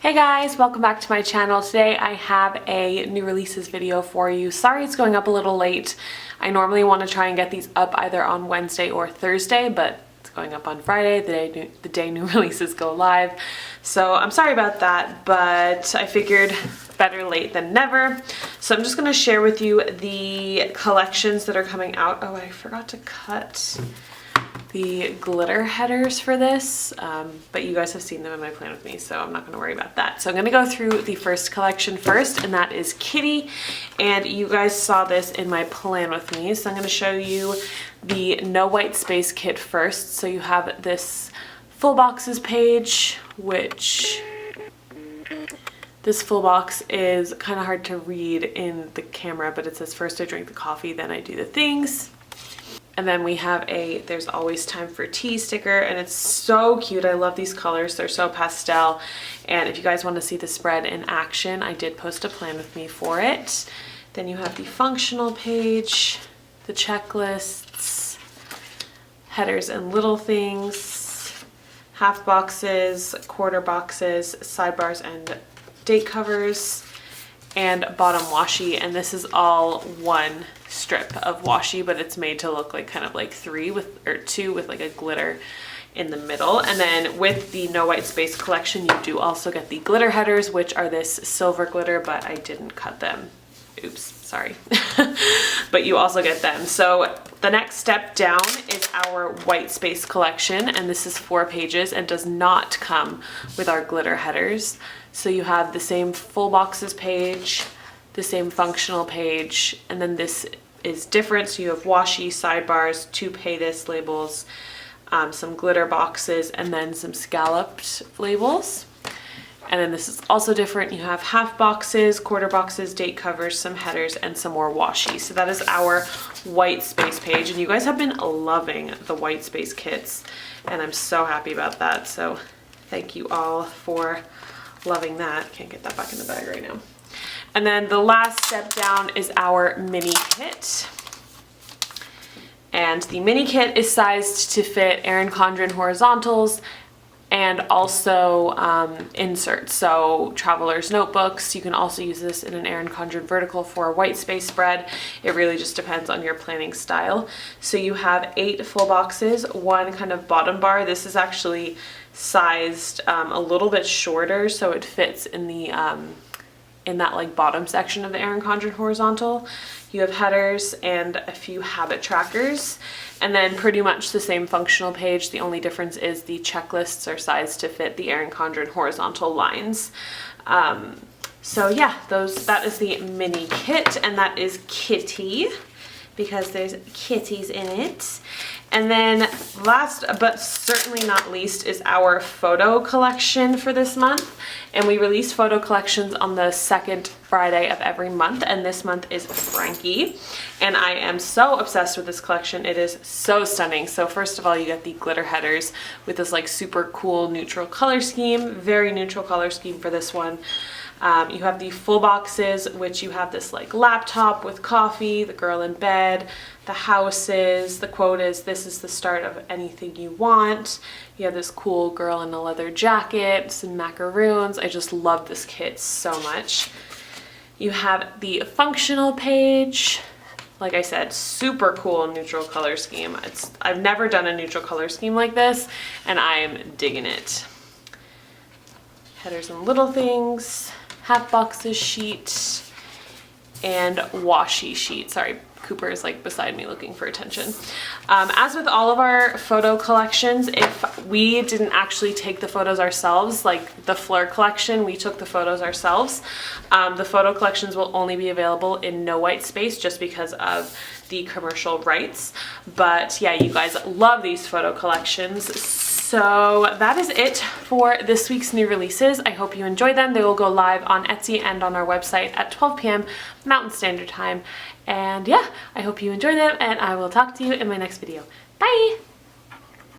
Hey guys, welcome back to my channel. Today I have a new releases video for you. Sorry it's going up a little late. I normally want to try and get these up either on Wednesday or Thursday, but it's going up on Friday, the day new releases go live. So I'm sorry about that, but I figured better late than never. So I'm just going to share with you the collections that are coming out. Oh, I forgot to cut the glitter headers for this, but you guys have seen them in my plan with me, so I'm not going to worry about that. So I'm going to go through the first collection first, and that is Kitty, and you guys saw this in my plan with me. So I'm going to show you the No White Space kit first. So you have this full boxes page, which this full box is kind of hard to read in the camera, but it says first I drink the coffee, then I do the things. And then we have a There's Always Time for Tea sticker, and it's so cute. I love these colors. They're so pastel. And if you guys want to see the spread in action, I did post a plan with me for it. Then you have the functional page, the checklists, headers and little things, half boxes, quarter boxes, sidebars and date covers, and bottom washi. And this is all one strip of washi, but it's made to look like kind of like two with like a glitter in the middle. And then with the No White Space collection, you do also get the glitter headers, which are this silver glitter, but I didn't cut them. Oops, sorry. But you also get them. So the next step down is our White Space collection, and this is 4 pages and does not come with our glitter headers. So you have the same full boxes page, the same functional page, and then this is different. So you have washi, sidebars, 2 pay this labels, some glitter boxes, and then some scalloped labels. And then this is also different. You have half boxes, quarter boxes, date covers, some headers, and some more washi. So that is our White Space page, and you guys have been loving the White Space kits, and I'm so happy about that. So thank you all for loving that. Can't get that back in the bag right now. And then the last step down is our mini kit. And the mini kit is sized to fit Erin Condren horizontals and also inserts. So traveler's notebooks. You can also use this in an Erin Condren vertical for a White Space spread. It really just depends on your planning style. So you have 8 full boxes, 1 kind of bottom bar. This is actually sized a little bit shorter, so it fits in the in that like bottom section of the Erin Condren horizontal. You have headers and a few habit trackers, and then pretty much the same functional page. The only difference is the checklists are sized to fit the Erin Condren horizontal lines. So yeah, that is the mini kit, and that is Kitty, because there's kitties in it. And then last but certainly not least is our photo collection for this month. And we release photo collections on the 2nd Friday of every month, and this month is Frankie. And I am so obsessed with this collection. It is so stunning. So first of all, you get the glitter headers with this like super cool neutral color scheme, very neutral color scheme for this one. You have the full boxes, which you have this like laptop with coffee, the girl in bed, the houses, the quote is, "This is the start of anything you want." You have this cool girl in a leather jacket, some macaroons. I just love this kit so much. You have the functional page. Like I said, super cool neutral color scheme. I've never done a neutral color scheme like this, and I am digging it. Headers and little things, half boxes sheet, and washi sheet. Sorry, Cooper is like beside me looking for attention. As with all of our photo collections, if we didn't actually take the photos ourselves, like the Fleur collection, we took the photos ourselves. The photo collections will only be available in No White Space just because of the commercial rights. But yeah, you guys love these photo collections. So that is it for this week's new releases. I hope you enjoyed them. They will go live on Etsy and on our website at 12 p.m. Mountain Standard Time. And yeah, I hope you enjoy them, and I will talk to you in my next video. Bye!